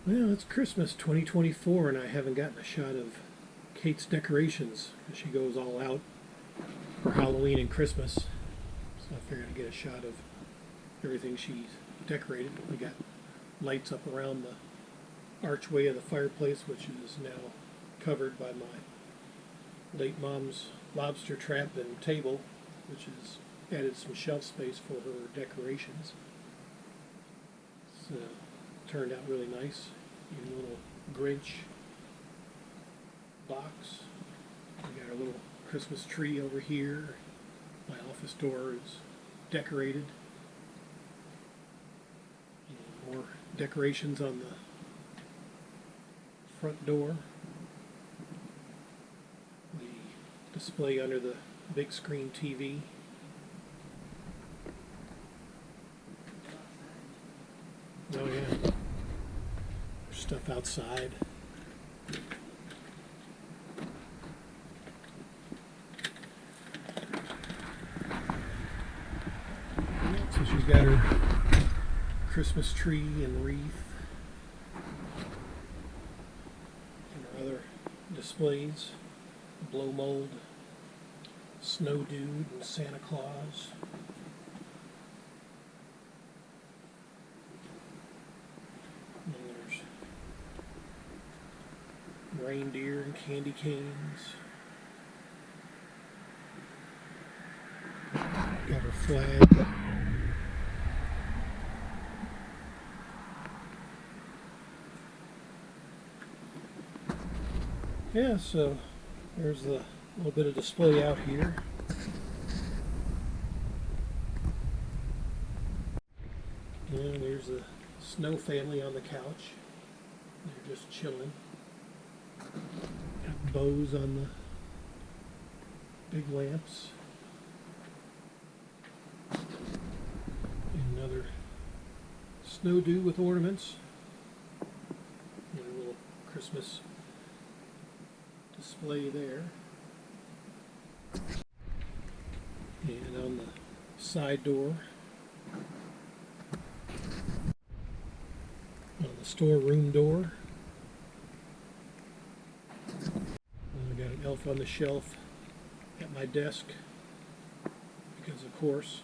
Well, it's Christmas 2024, and I haven't gotten a shot of Kate's decorations. She goes all out for Halloween and Christmas, so I figured I'd get a shot of everything she's decorated. We got lights up around the archway of the fireplace, which is now covered by my late mom's lobster trap and table, which has added some shelf space for her decorations. It's turned out really nice. Even a little Grinch box. We got our little Christmas tree over here. My office door is decorated. And more decorations on the front door. The display under the big screen TV. Oh yeah. There's stuff outside. So she's got her Christmas tree and wreath. And her other displays. Blow mold, Snow Dude, and Santa Claus. Reindeer and candy canes. Got her flag. Yeah, so there's the little bit of display out here. And there's the Snow family on the couch. They're just chilling. Got bows on the big lamps. And another Snow Dude with ornaments. And a little Christmas display there. And on the side door, on the storeroom door, I got an elf on the shelf at my desk because of course,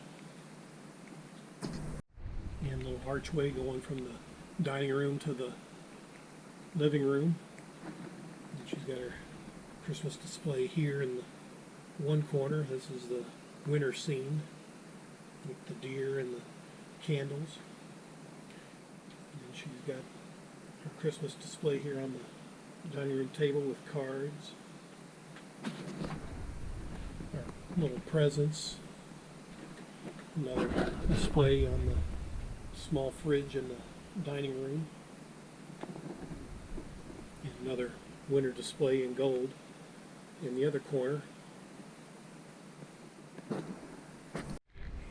and a little archway going from the dining room to the living room. And she's got her Christmas display here in the one corner. This is the winter scene with the deer and the candles. And then she's got her Christmas display here on the dining room table with cards, our little presents, another display on the small fridge in the dining room, and another winter display in gold in the other corner.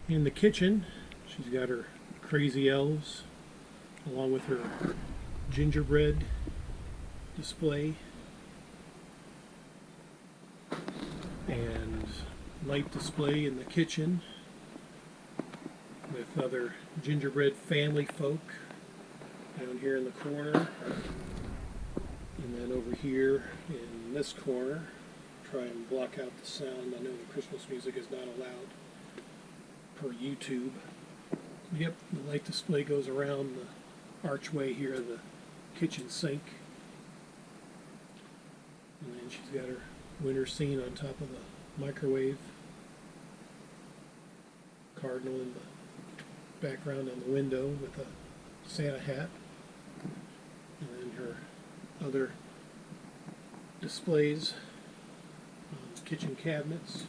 In the kitchen, she's got her crazy elves along with her gingerbread display and light display in the kitchen with other gingerbread family folk down here in the corner, and then over here in this corner, try and block out the sound. I know the Christmas music is not allowed per YouTube. Yep, the light display goes around the archway here of the kitchen sink. And then she's got her winter scene on top of the microwave. Cardinal in the background in the window with a Santa hat. And then her other displays on kitchen cabinets.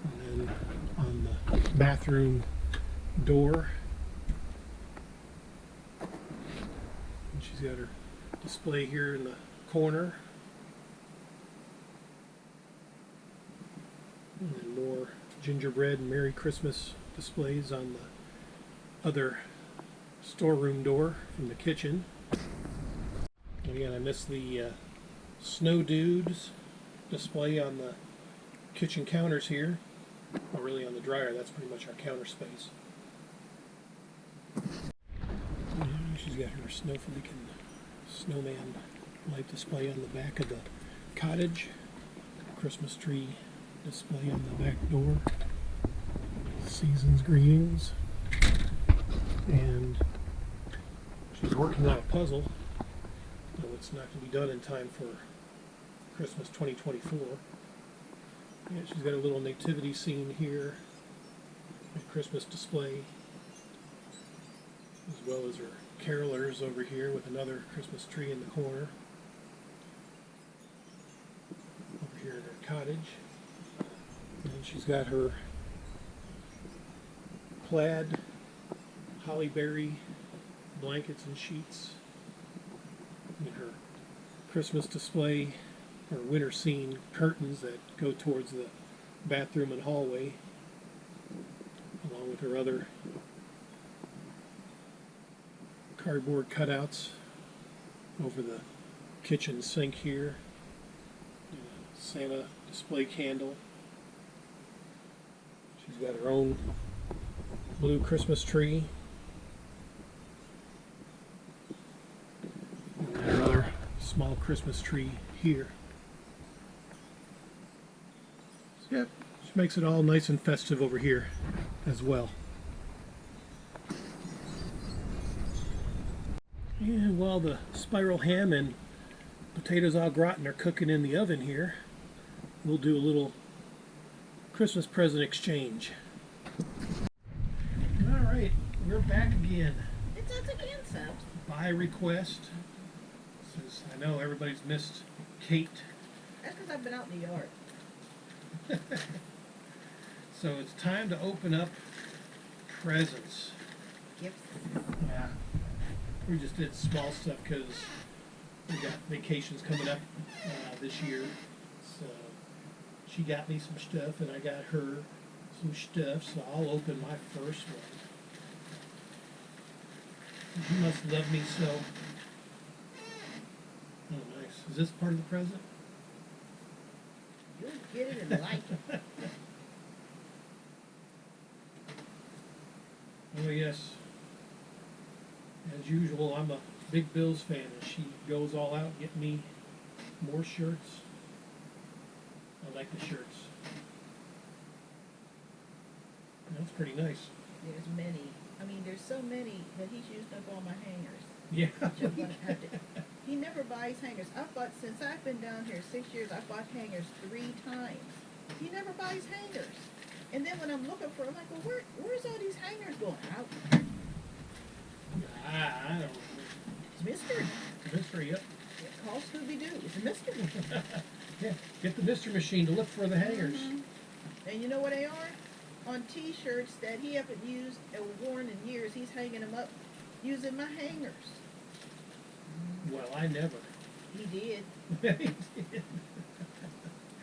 And then on the bathroom door, and she's got her display here in the corner, and then more gingerbread and Merry Christmas displays on the other storeroom door from the kitchen. And again, I missed the Snow Dudes display on the kitchen counters here. Well, really on the dryer, that's pretty much our counter space. She's got her snowflake and snowman light display on the back of the cottage. Christmas tree display on the back door. Season's greetings. And she's working on a puzzle. Though it's not going to be done in time for Christmas 2024. Yeah, she's got a little nativity scene here. A Christmas display. As well as her carolers over here with another Christmas tree in the corner. Over here in her cottage. And she's got her plaid holly berry blankets and sheets. And her Christmas display, or winter scene curtains that go towards the bathroom and hallway, along with her other cardboard cutouts over the kitchen sink here. And a Santa display candle. She's got her own blue Christmas tree. And her other small Christmas tree here. So yeah, she makes it all nice and festive over here as well. And while the spiral ham and potatoes au gratin are cooking in the oven here, we'll do a little Christmas present exchange. Alright, we're back again. It's us again, Subs. By request. Since I know everybody's missed Kate. That's because I've been out in the yard. So it's time to open up presents. Gifts. Yeah. We just did small stuff because we got vacations coming up this year. So she got me some stuff and I got her some stuff. So I'll open my first one. You must love me so. Oh, nice. Is this part of the present? You'll get it and like it. Oh, yes. As usual, I'm a big Bills fan, and she goes all out getting me more shirts. I like the shirts. That's pretty nice. There's many. I mean, there's so many that he's used up all my hangers. Yeah. Which I'm gonna have to. He never buys hangers. I've bought, since I've been down here 6 years, I've bought hangers 3 times. He never buys hangers. And then when I'm looking for, I'm like, well, where's all these hangers going? Out. I don't know. It's mystery. Mystery, yep. Yeah, call Scooby-Doo. It's a mystery. Yeah, get the mystery machine to look for the hangers. And you know what they are? On T-shirts that he haven't used or worn in years, he's hanging them up using my hangers. Well, I never. He did. He did.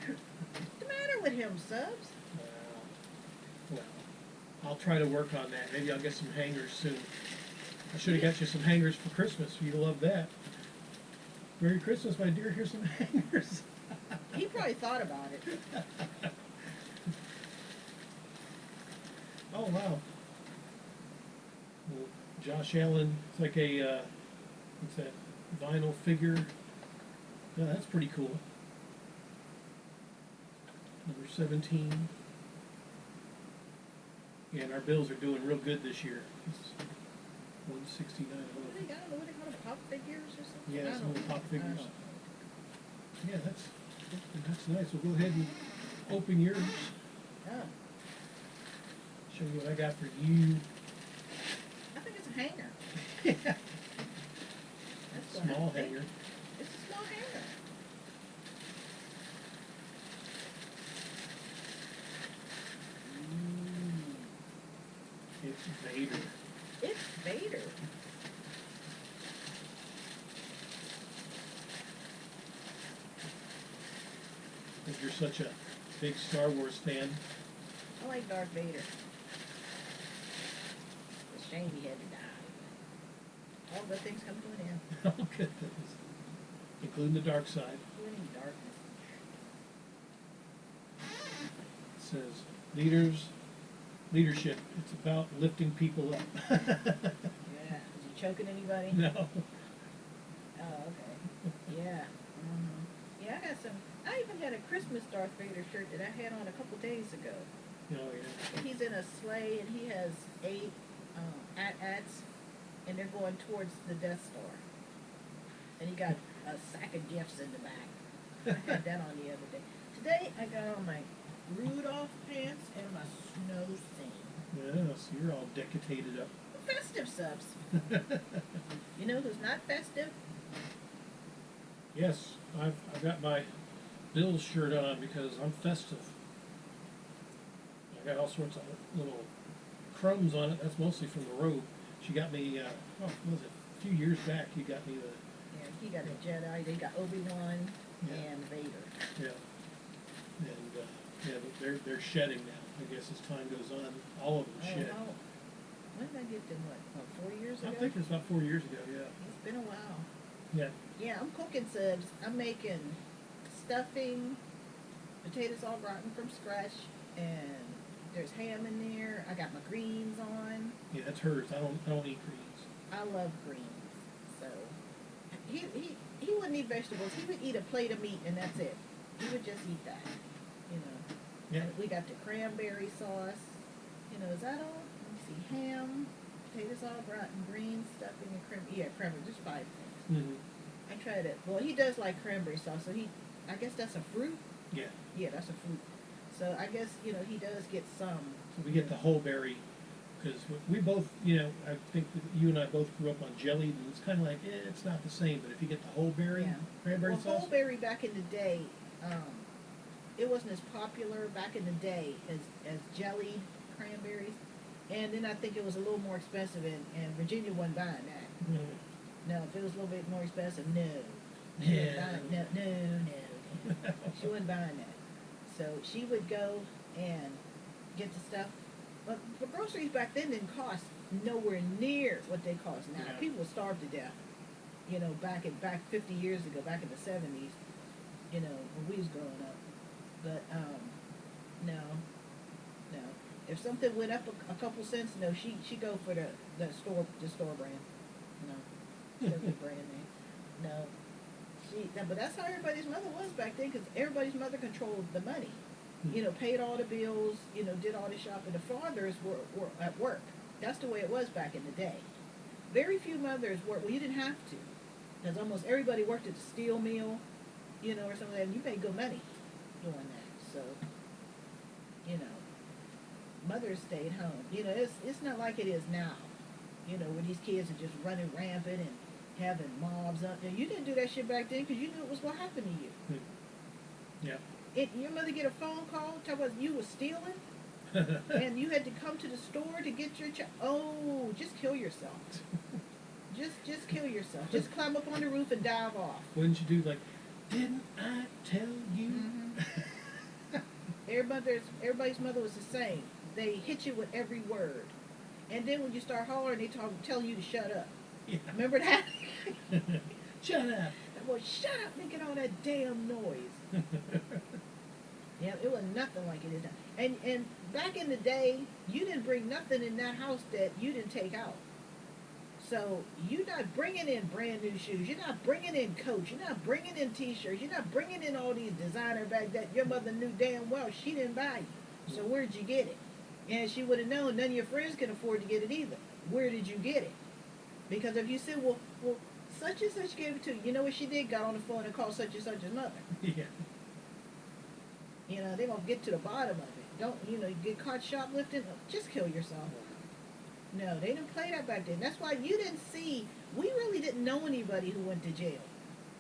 What's the matter with him, Subs? Well, I'll try to work on that. Maybe I'll get some hangers soon. I should have got you some hangers for Christmas. You'll love that. Merry Christmas, my dear. Here's some hangers. He probably thought about it. Oh, wow. Well, Josh Allen, it's like a, what's that, vinyl figure. Yeah, that's pretty cool. Number 17. Yeah, and our Bills are doing real good this year. It's 169. What do they got? What do they call them? Pop figures or something? Yeah, I some don't little know. pop I figures. don't know. Yeah, that's nice. We'll go ahead and open yours. Oh, Show you what I got for you. I think it's a hanger. Yeah. That's what I Small think. hanger. It's a small hanger. It's Vader. It's Vader. If you're such a big Star Wars fan. I like Darth Vader. It's a shame he had to die. All good things come to an end, Oh, goodness. Including the dark side. including darkness. It says leadership. It's about lifting people up. Yeah, 'cause you choking anybody? No. Oh, okay. Yeah. Yeah, I got some. I even had a Christmas Darth Vader shirt that I had on a couple days ago. Oh, yeah. He's in a sleigh and he has 8 AT-ATs, and they're going towards the Death Star. And he got a sack of gifts in the back. I had that on the other day. Today I got on my Rudolph pants and my snow thing. Yeah, so you're all decatated up. Festive subs. You know who's not festive? Yes, I've got my Bills shirt on because I'm festive. I got all sorts of little crumbs on it. That's mostly from the robe. She got me, what was it, a few years back, you got me the... Yeah, he got a Jedi. They got Obi-Wan Yeah. and Vader. Yeah. And, yeah, but they're shedding now. I guess as time goes on, all of them shed. Oh, when did I get them, what, 4 years ago? I think it's about 4 years ago, yeah. It's been a while. Yeah. Yeah, I'm cooking subs. I'm making stuffing, potatoes all rotten from scratch, and there's ham in there. I got my greens on. Yeah, that's hers. I don't eat greens. I love greens. So he wouldn't eat vegetables. He would eat a plate of meat and that's it. He would just eat that. You know. Yeah. And we got the cranberry sauce. You know, is that all? Let me see. Ham, potatoes all rotten, greens, stuffing, and cranberry. Yeah, cranberry. Just 5 things. Mm-hmm. I tried it. Well, he does like cranberry sauce, so I guess that's a fruit. Yeah. Yeah, that's a fruit. So I guess, you know, he does get some. So we get the whole berry, because we both, you know, I think that you and I both grew up on jellied, and it's kind of like, it's not the same. But if you get the whole berry, Yeah. cranberry Well, sauce, whole berry back in the day, it wasn't as popular back in the day as jellied cranberries. And then I think it was a little more expensive, and Virginia wasn't buying that. mm, No, if it was a little bit more expensive, no. Yeah. No. She wasn't buying that. So she would go and get the stuff. But groceries back then didn't cost nowhere near what they cost now. Yeah. People starved to death. You know, back 50 years ago, back in the 70s, you know, when we was growing up. But, no. If something went up a couple cents, no, she go for the store brand. No. She doesn't get brand name. No. But that's how everybody's mother was back then, because everybody's mother controlled the money. You know, paid all the bills, you know, did all the shopping. The fathers were at work. That's the way it was back in the day. Very few mothers worked. Well, you didn't have to, because almost everybody worked at the steel mill, you know, or something like that, and you made good money doing that. So, you know, mothers stayed home. You know, it's not like it is now, you know, where these kids are just running rampant and having mobs up there. You didn't do that shit back then because you knew it was going to happen to you. yeah. Your mother get a phone call, tell us you was stealing, and you had to come to the store to get your child. Oh, just kill yourself. Just kill yourself. Just climb up on the roof and dive off. Wouldn't you do like, didn't I tell you? Mm-hmm. Everybody's mother was the same. They hit you with every word, and then when you start hollering, they tell you to shut up. Yeah. Remember that? Shut up. Well, shut up, making all that damn noise. Yeah, it was nothing like it is now. And back in the day, you didn't bring nothing in that house that you didn't take out. So you're not bringing in brand new shoes. You're not bringing in coats. You're not bringing in T-shirts. You're not bringing in all these designer bags that your mother knew damn well she didn't buy you. So where'd you get it? And she would have known none of your friends can afford to get it either. Where did you get it? Because if you said, well, such and such gave it to you. You know what she did? Got on the phone and called such and such's mother. Yeah. You know, they're going to get to the bottom of it. Don't, you know, you get caught shoplifting, just kill yourself. No, they didn't play that back then. That's why you didn't see, we really didn't know anybody who went to jail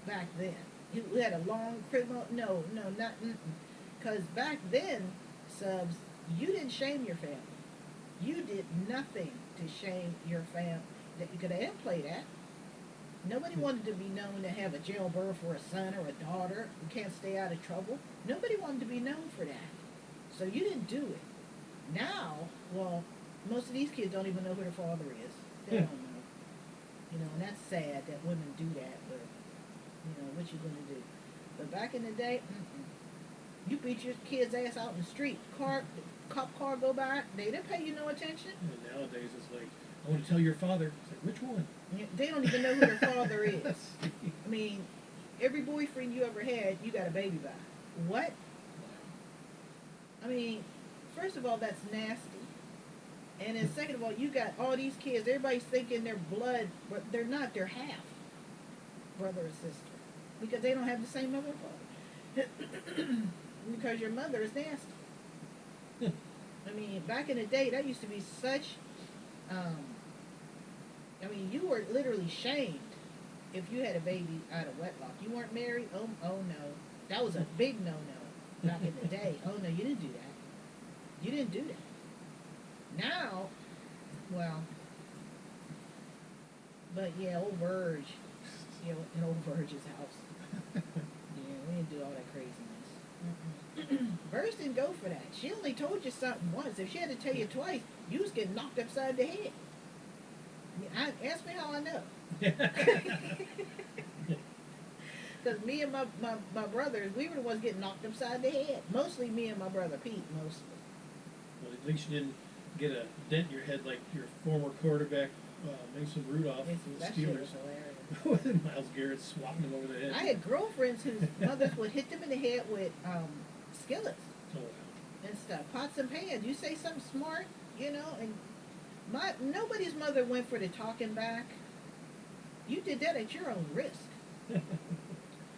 back then. Who had a long criminal, no, not, because back then, subs, you didn't shame your family. You did nothing to shame your family. Because they didn't play that. Nobody wanted to be known to have a jailbird for a son or a daughter who can't stay out of trouble. Nobody wanted to be known for that. So you didn't do it. Now, well, most of these kids don't even know who their father is. They don't know. You know, and that's sad that women do that, but, you know, what you going to do? But back in the day, you beat your kid's ass out in the street. Cop car go by, they didn't pay you no attention. And nowadays it's like, I want to tell your father. It's like, which one? They don't even know who their father is. I mean, every boyfriend you ever had, you got a baby by. What? I mean, first of all, that's nasty. And then second of all, you got all these kids, everybody's thinking they're blood, but they're not, they're half brother or sister. Because they don't have the same mother or father. Because your mother is nasty. I mean, back in the day, that used to be such, I mean, you were literally shamed if you had a baby out of wedlock. You weren't married? Oh no. That was a big no-no back in the day. Oh no, you didn't do that. You didn't do that. Now, well, but yeah, old Verge, you know, in old Verge's house. Yeah, we didn't do all that craziness. Verge didn't go for that. She only told you something once. If she had to tell you twice, you was getting knocked upside the head. Ask me how I know. Because me and my brothers, we were the ones getting knocked upside the head. Mostly me and my brother Pete, mostly. Well, at least you didn't get a dent in your head like your former quarterback, Mason Rudolph, for the That shit was Steelers. hilarious. With Miles Garrett swatting him over the head. I had girlfriends whose mothers would hit them in the head with skillets Oh, wow. and stuff, pots and pans. You say something smart, you know, and nobody's mother went for the talking back. You did that at your own risk.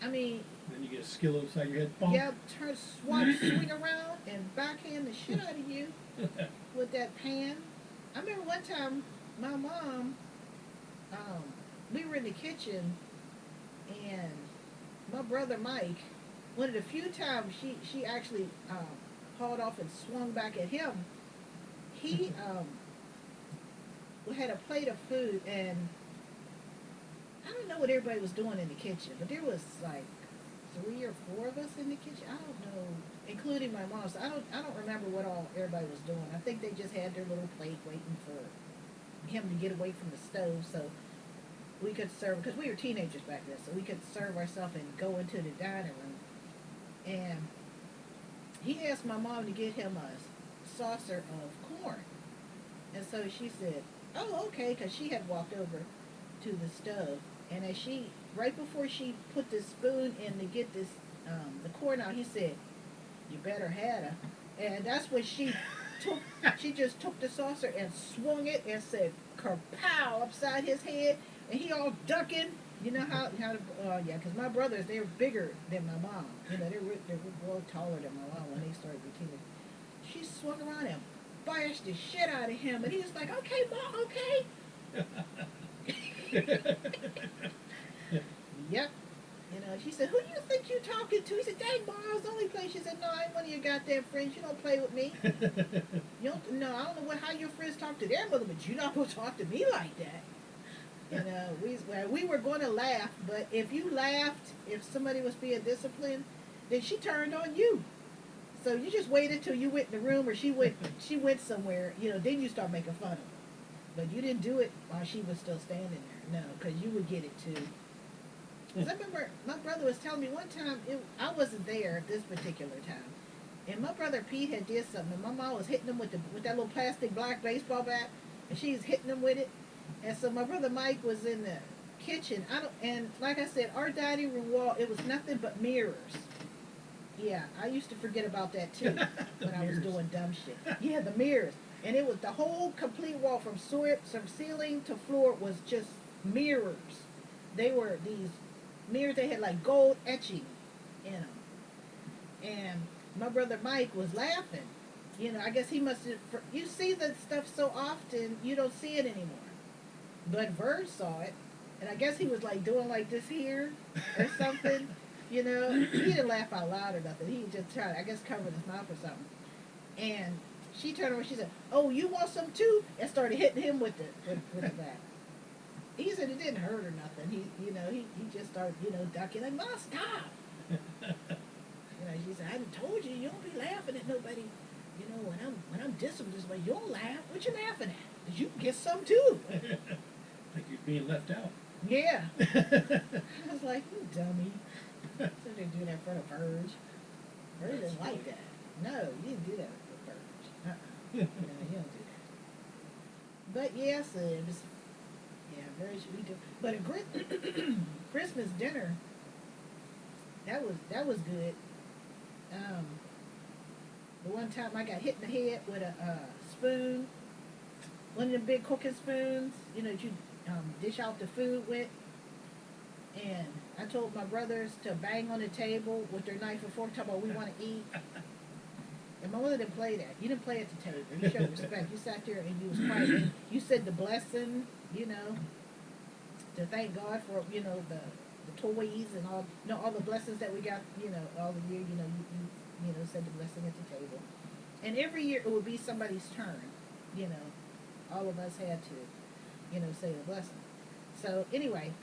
I mean, Then you get a skillet upside your head. Bonk. yeah, swing around and backhand the shit out of you with that pan. I remember one time my mom, we were in the kitchen and my brother Mike, one of the few times she actually hauled off and swung back at him, he had a plate of food and I don't know what everybody was doing in the kitchen, but there was like 3 or 4 of us in the kitchen. I don't know, including my mom. So I don't remember what all everybody was doing. I think they just had their little plate waiting for him to get away from the stove so we could serve, because we were teenagers back then, so we could serve ourselves and go into the dining room. And he asked my mom to get him a saucer of corn. And so she said, oh, okay, because she had walked over to the stove. And as right before she put the spoon in to get this, the corn out, he said, you better had her. And that's when she just took the saucer and swung it and said, kerpow, upside his head. And he all ducking. You know yeah, because my brothers, they're bigger than my mom. You know, they're well taller than my mom when they started routine. She swung around and bashed the shit out of him. And he was like, okay, Mom, okay. Yep. You know, she said, who do you think you're talking to? He said, dang, Mom, I was the only place. She said, no, I ain't one of your goddamn friends. You don't play with me. I don't know how your friends talk to their mother, but you're not going to talk to me like that. You know, we were going to laugh, but if you laughed, if somebody was being disciplined, then she turned on you. So you just waited till you went in the room or she went somewhere, you know, then you start making fun of her. But you didn't do it while she was still standing there. No, because you would get it too. Because I remember my brother was telling me one time, I wasn't there at this particular time, and my brother Pete had did something, and my mom was hitting him with that little plastic black baseball bat, and she was hitting him with it. And so my brother Mike was in the kitchen. And like I said, our dining room wall, it was nothing but mirrors. Yeah, I used to forget about that too when I was doing dumb shit. Yeah, the mirrors. And it was the whole complete wall from ceiling to floor was just mirrors. They were these mirrors, they had like gold etching in them. And my brother Mike was laughing. You know, I guess he must have, you see that stuff so often, you don't see it anymore. But Verge saw it, and I guess he was like doing like this here or something, you know. He didn't laugh out loud or nothing. He just tried, I guess, covering his mouth or something. And she turned around, she said, "Oh, you want some too?" And started hitting him with the bat. He said it didn't hurt or nothing. He just started, ducking like, "Mom, stop!" She said, "I done told you, you don't be laughing at nobody. You know, when I'm disciplined this way, you don't laugh. What you laughing at? 'Cause you can get some too." Like you're being left out. Yeah. I was like, you dummy. So they do that in front of Verge. Verge didn't like that. No, you didn't do that with Verge. You don't do that. But yeah, Sibs. Yeah, Yeah, very we do. But a Christmas dinner, that was good. Um, the one time I got hit in the head with a spoon, one of them big cooking spoons, that you dish out the food with. And I told my brothers to bang on the table with their knife and fork, talking about we want to eat. And my mother didn't play that. You didn't play at the table. You showed respect. You sat there and you was quiet. And you said the blessing, to thank God for, the toys and all the blessings that we got, all the year, you said the blessing at the table. And every year it would be somebody's turn, all of us had to, say the blessing. So anyway,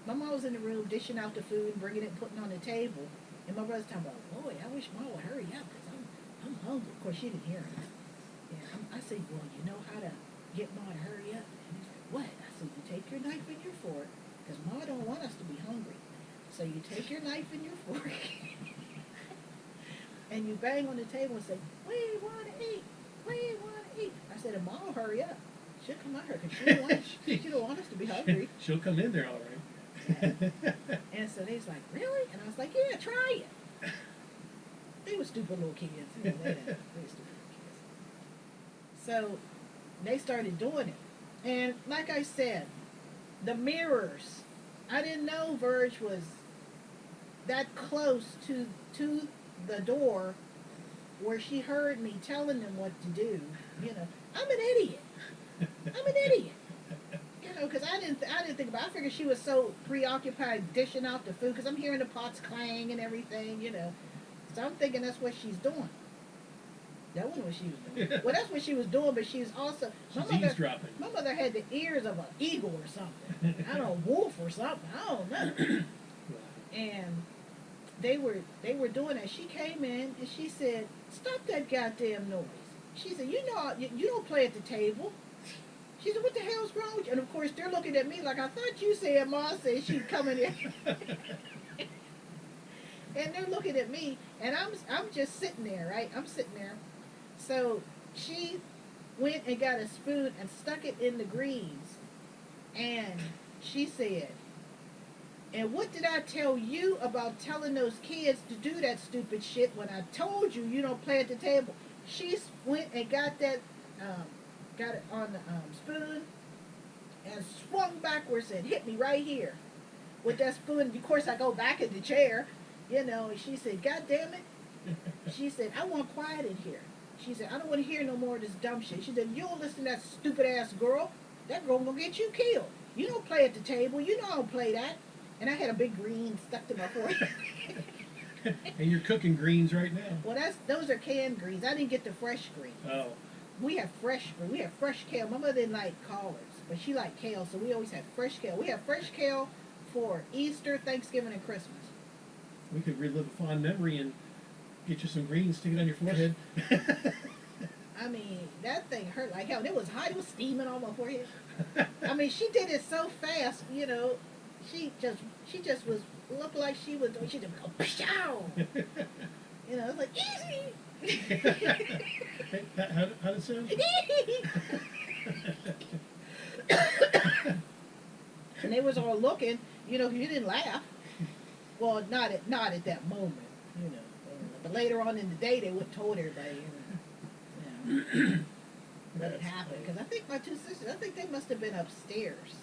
my mom was in the room dishing out the food and bringing it and putting it on the table. And my brother's talking about, boy, I wish Mom would hurry up because I'm hungry. Of course, she didn't hear it. Yeah, I said, well, you know how to get Ma to hurry up? And he's like, what? I said, you take your knife and your fork because Ma don't want us to be hungry. So you take your knife and your fork and you bang on the table and say, we want to eat. We want to eat. I said, and Ma will hurry up. She'll come out here because she don't want us to be hungry. She'll come in there all right. And so they was like, really? And I was like, yeah, try it. They were stupid little kids. They were stupid little kids. So they started doing it. And like I said, the mirrors. I didn't know Verge was that close to the door where she heard me telling them what to do. I'm an idiot. I'm an idiot. Because I didn't think about it. I figured she was so preoccupied dishing out the food because I'm hearing the pots clang and everything, So I'm thinking that's what she's doing. That wasn't what she was doing. Well, that's what she was doing, but she was also... She's eavesdropping. My mother had the ears of an eagle or something. I don't know, a wolf or something. I don't know. And they were doing that. She came in and she said, stop that goddamn noise. She said, you don't play at the table. She said, what the hell's wrong with you? And of course, they're looking at me like, I thought you said Ma said she's coming in. And they're looking at me, and I'm just sitting there, right? I'm sitting there. So she went and got a spoon and stuck it in the greens. And she said, and what did I tell you about telling those kids to do that stupid shit when I told you you don't play at the table? She went and got that... got it on the spoon and swung backwards and hit me right here with that spoon. Of course, I go back in the chair, and she said, God damn it. She said, I want quiet in here. She said, I don't want to hear no more of this dumb shit. She said, you don't listen to that stupid ass girl. That girl gonna get you killed. You don't play at the table. You know I don't play that. And I had a big green stuck to my forehead. And you're cooking greens right now. Well, those are canned greens. I didn't get the fresh greens. Oh. We have fresh kale. My mother didn't like collards, but she liked kale, so we always had fresh kale. We have fresh kale for Easter, Thanksgiving, and Christmas. We could relive a fond memory and get you some greens, stick it on your forehead. I mean, that thing hurt like hell. And it was hot. It was steaming on my forehead. I mean, she did it so fast, She just was looked like she was. She just go pshaw. It was like easy. Hey, how does it sound? And they was all looking, you didn't laugh. Well, not at that moment, But later on in the day, they would told everybody, let it happen. Because I think my two sisters, they must have been upstairs.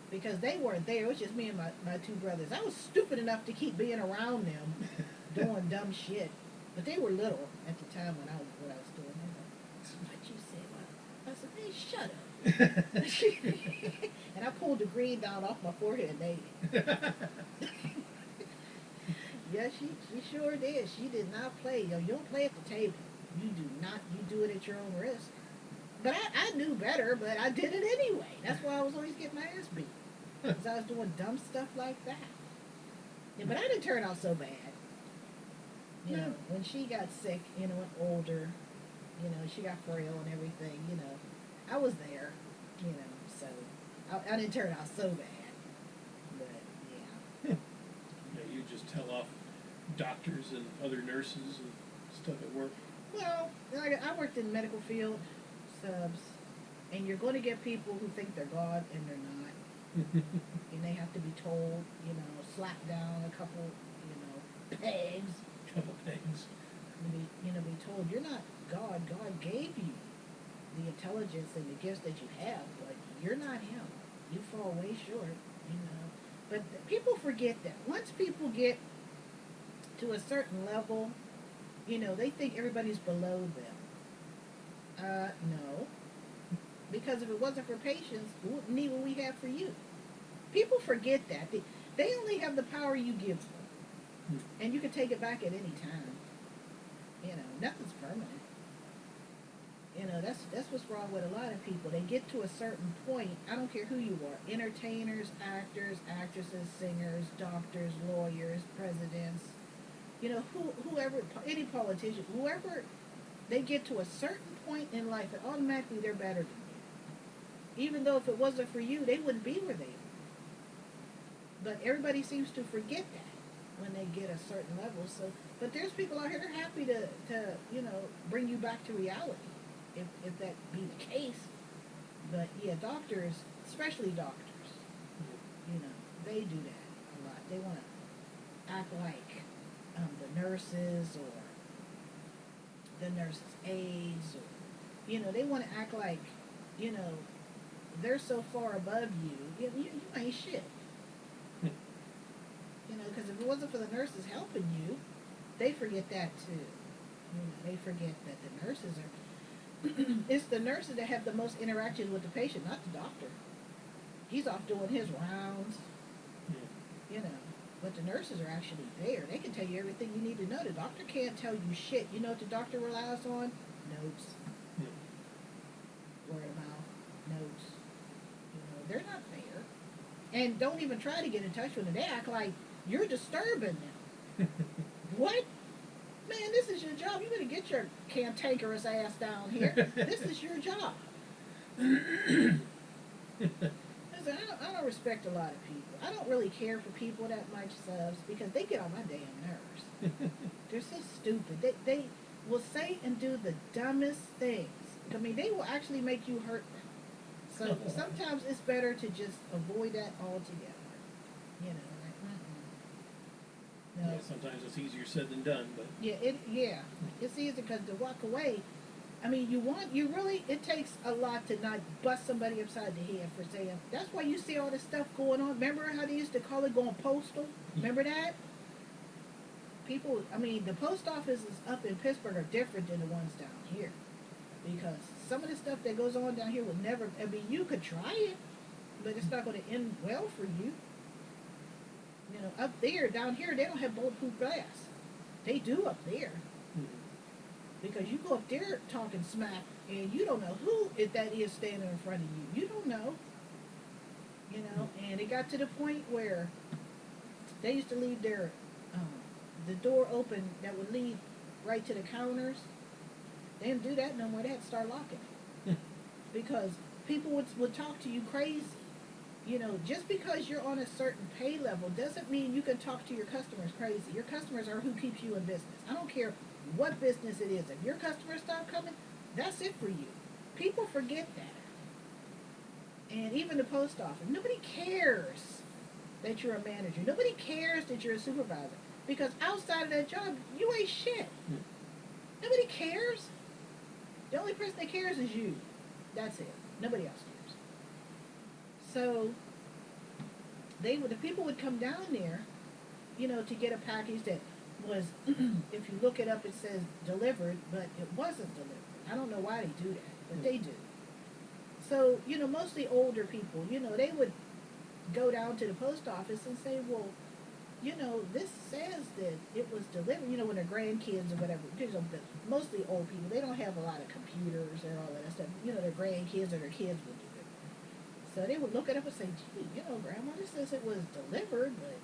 Because they weren't there. It was just me and my two brothers. I was stupid enough to keep being around them, doing dumb shit. But they were little at the time when I was doing. They were like, what you said? I said, hey, shut up. And I pulled the green down off my forehead, Yeah, she sure did. She did not play. You don't play at the table. You do not. You do it at your own risk. But I knew better, but I did it anyway. That's why I was always getting my ass beat. Because I was doing dumb stuff like that. Yeah, but I didn't turn out so bad. When she got sick, and older, she got frail and everything, I was there, so I didn't turn out so bad. But, yeah. You just tell off doctors and other nurses and stuff at work. Well, I worked in medical field, subs, and you're going to get people who think they're God and they're not. And they have to be told, slap down a couple, pegs. Couple things. Be told you're not God. God gave you the intelligence and the gifts that you have, but you're not Him. You fall way short. But people forget that. Once people get to a certain level, they think everybody's below them. No. Because if it wasn't for patience, what need would we have for you? People forget that. They only have the power you give them. And you can take it back at any time. Nothing's permanent. That's what's wrong with a lot of people. They get to a certain point, I don't care who you are, entertainers, actors, actresses, singers, doctors, lawyers, presidents, whoever, any politician, whoever, they get to a certain point in life and automatically they're better than you. Even though if it wasn't for you, they wouldn't be where they are. But everybody seems to forget that when they get a certain level. So, but there's people out here that are happy to bring you back to reality, if that be the case. But yeah, doctors, especially doctors, they do that a lot. They want to act like the nurses or the nurses' aides, or they want to act like they're so far above you. You ain't shit. Because if it wasn't for the nurses helping you, they forget that too. They forget that the nurses are. It's the nurses that have the most interaction with the patient, not the doctor. He's off doing his rounds. But the nurses are actually there. They can tell you everything you need to know. The doctor can't tell you shit. You know what the doctor relies on? Notes. Word of mouth. Notes. They're not there. And don't even try to get in touch with them. They act like you're disturbing them. What? Man, this is your job. You better get your cantankerous ass down here. This is your job. Listen, I don't respect a lot of people. I don't really care for people that much, subs, because they get on my damn nerves. They're so stupid. They will say and do the dumbest things. I mean, they will actually make you hurt them. So sometimes it's better to just avoid that altogether. No. Yeah, sometimes it's easier said than done, but it's easy because to walk away. I mean, it takes a lot to not bust somebody upside the head for saying. That's why you see all this stuff going on. Remember how they used to call it going postal? Remember that? People, the post offices up in Pittsburgh are different than the ones down here. Because some of the stuff that goes on down here would never, you could try it, but it's not going to end well for you. Up there, down here, they don't have bulletproof glass. They do up there. Because you go up there talking smack, and you don't know who that is standing in front of you. You don't know. And it got to the point where they used to leave the door open that would lead right to the counters. They didn't do that no more. They had to start locking it. Because people would talk to you crazy. Just because you're on a certain pay level doesn't mean you can talk to your customers crazy. Your customers are who keeps you in business. I don't care what business it is. If your customers stop coming, that's it for you. People forget that. And even the post office, nobody cares that you're a manager. Nobody cares that you're a supervisor. Because outside of that job, you ain't shit. Nobody cares. The only person that cares is you. That's it. Nobody else cares. So the people would come down there, to get a package that was, if you look it up, it says delivered, but it wasn't delivered. I don't know why they do that, but they do. So, mostly older people, they would go down to the post office and say, well, this says that it was delivered, when their grandkids or whatever, mostly old people, they don't have a lot of computers and all that stuff. Their grandkids or their kids would do it. So they would look it up and say, gee, Grandma, this says it was delivered, but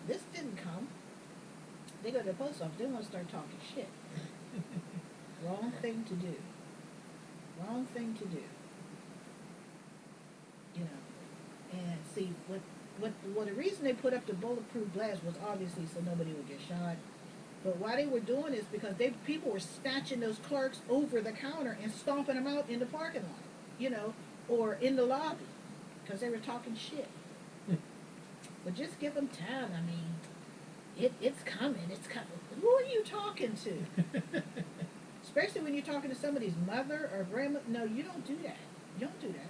this didn't come. They go to the post office, they want to start talking shit. Wrong thing to do. Wrong thing to do. And see, what the reason they put up the bulletproof glass was obviously so nobody would get shot. But why they were doing is because people were snatching those clerks over the counter and stomping them out in the parking lot, or in the lobby. because they were talking shit. Hmm. But just give them time. I mean, it's coming. It's coming. Who are you talking to? Especially when you're talking to somebody's mother or grandma. No, you don't do that. You don't do that.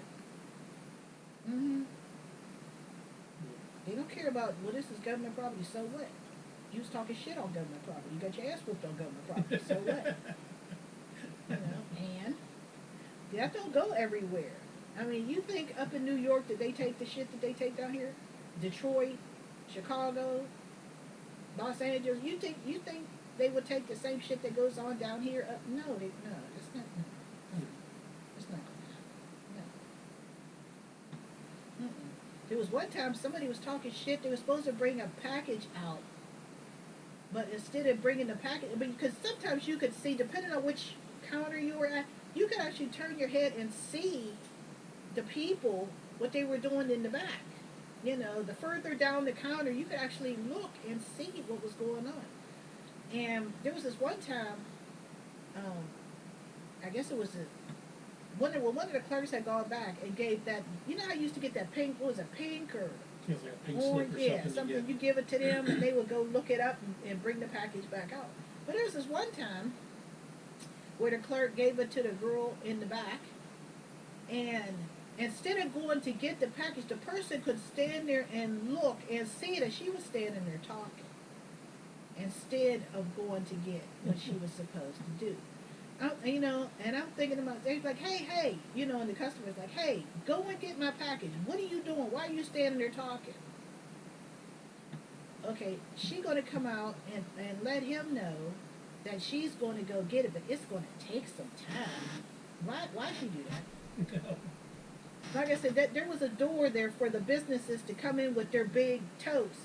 They don't care about, well, this is government property, so what? You was talking shit on government property. You got your ass whooped on government property, so what? You know, and that don't go everywhere. I mean, you think up in New York that they take the shit that they take down here? Detroit, Chicago, Los Angeles. You think they would take the same shit that goes on down here? No, it's not. No. It's not. No. There was one time somebody was talking shit. They were supposed to bring a package out, but instead of bringing the package, because sometimes you could see, depending on which counter you were at, you could actually turn your head and see the people, what they were doing in the back. You know, the further down the counter, you could actually look and see what was going on. And there was this one time, I guess it was one of the clerks had gone back and gave that, you know how you used to get that pink, what was it, pink or Feels like a pink orange, slip or yeah, something. something you give it to them and they would go look it up and bring the package back out. But there was this one time where the clerk gave it to the girl in the back, and instead of going to get the package, the person could stand there and look and see that she was standing there talking instead of going to get what she was supposed to do. You know, and I'm thinking about, they're like, hey, you know, and the customer's like, hey, go and get my package. What are you doing? Why are you standing there talking? Okay, she's going to come out and let him know that she's going to go get it, but it's going to take some time. Why she do that? Like I said, there was a door there for the businesses to come in with their big totes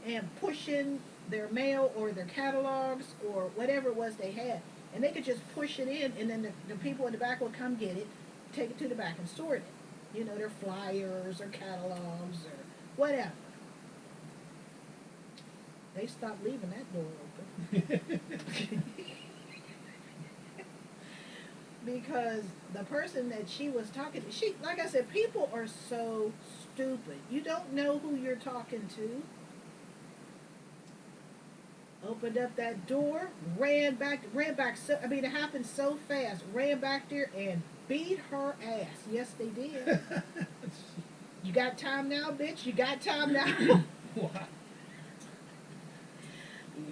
and push in their mail or their catalogs or whatever it was they had. And they could just push it in, and then the people in the back would come get it, take it to the back and sort it. You know, their flyers or catalogs or whatever. They stopped leaving that door open. Because the person that she was talking to, like I said, people are so stupid. You don't know who you're talking to. Opened up that door, ran back. So, I mean, it happened so fast. Ran back there and beat her ass. Yes, they did. You got time now, bitch? You got time now? Wow.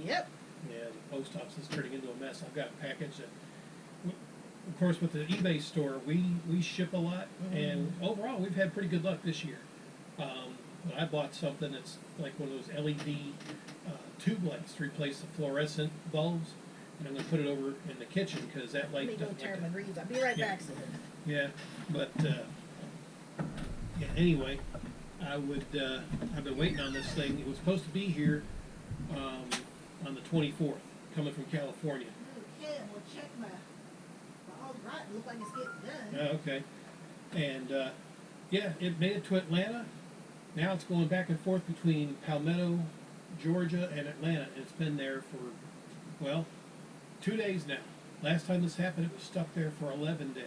Yep. Yeah, the post office is turning into a mess. I've got a package that, of course, with the eBay store, we ship a lot, and overall we've had pretty good luck this year. But I bought something that's like one of those LED tube lights to replace the fluorescent bulbs, and I'm going to put it over in the kitchen because that light Let me go doesn't turn like my greens. I'll be right back, son. Yeah, but yeah. Anyway, I've been waiting on this thing. It was supposed to be here on the 24th, coming from California. Okay, we'll check my all right. Look like it's getting done. Okay, and yeah, it made it to Atlanta. Now it's going back and forth between Palmetto, Georgia, and Atlanta. It's been there for, well, 2 days now. Last time this happened, it was stuck there for 11 days.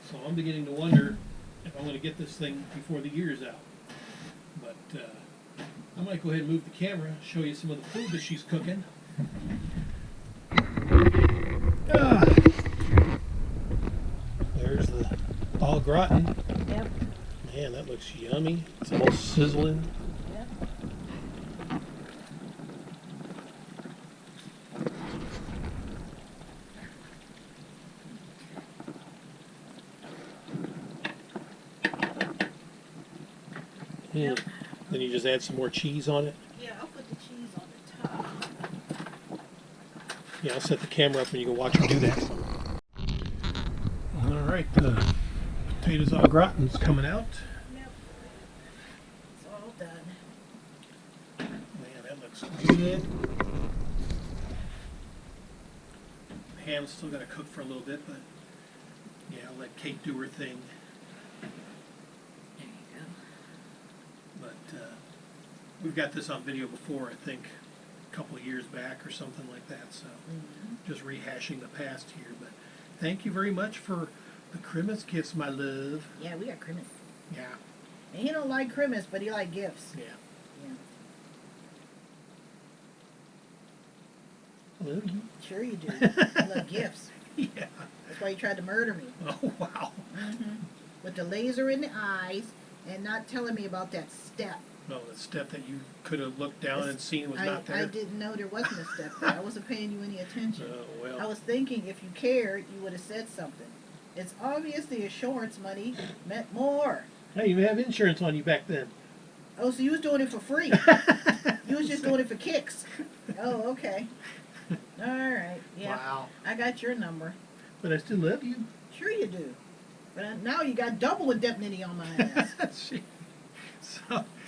So I'm beginning to wonder if I'm going to get this thing before the year's out. But I might go ahead and move the camera, show you some of the food that she's cooking. There's the au gratin. Yep. Man, that looks yummy. It's all sizzling. Yep. Mm. Then you just add some more cheese on it. Yeah, I'll put the cheese on the top. Yeah, I'll set the camera up and you can watch her do that. All right, the potatoes au gratin's coming out. Yep. It's all done. Man, that looks good. Ham's still got to cook for a little bit, but yeah, I'll let Kate do her thing. There you go. But we've got this on video before, I think, a couple of years back or something like that. So just rehashing the past here. But thank you very much for the Christmas gifts, my love. Yeah, we got Christmas. Yeah. And he don't like Christmas, but he like gifts. Yeah. Yeah. Well, Sure you do. I love gifts. yeah. That's why he tried to murder me. Oh, wow. With the laser in the eyes and not telling me about that step. No, the step that you could have looked down and seen was not there. I didn't know there wasn't a step there. I wasn't paying you any attention. Oh, well. I was thinking if you cared, you would have said something. It's obvious the insurance money meant more. Hey, you have insurance on you back then. Oh, so you was doing it for free. You was just doing it for kicks. Oh, okay. All right. Yeah. Wow. I got your number. But I still love you. Sure you do. But now you got double indemnity on my ass.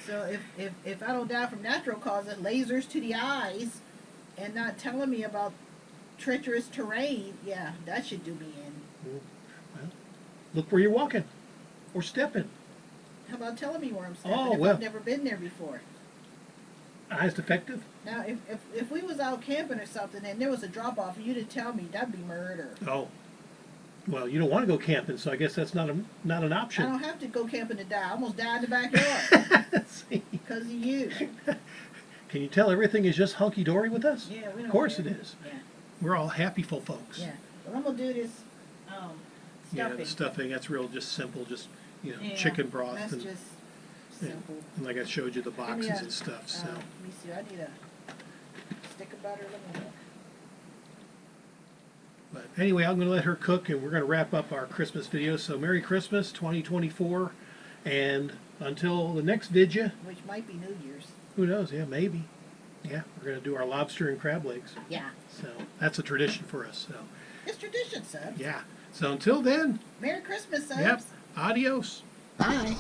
So if I don't die from natural causes, lasers to the eyes, and not telling me about treacherous terrain, yeah, that should do me in. Well, look where you're walking. Or stepping. How about telling me where I'm stepping Oh, if well. I've never been there before? Eyes defective? Now, if we was out camping or something and there was a drop-off and you didn't tell me, that'd be murder. Oh. Well, you don't want to go camping, so I guess that's not an I option. don't have to go camping to die. I almost died in the backyard See? because of you. Can you tell everything is just hunky-dory with us? Yeah, we don't Of course care. it is. Yeah, We're all happyful folks. yeah. Well, I'm gonna do this Yeah, stuffing. the stuffing, that's real just simple, just, Yeah, chicken broth that's and, just simple. and like I showed you the Give me boxes a, and stuff, so. Let me see. I need a stick of butter. Let me look. But anyway, I'm going to let her cook and we're going to wrap up our Christmas video. So Merry Christmas 2024, and until the next vidya, Which might be New Year's. who knows, yeah, maybe. Yeah, we're going to do our lobster and crab legs. Yeah. So that's a tradition for us. So It's tradition, subs. yeah. So until then, Merry Christmas, subs. yep, adios. Bye.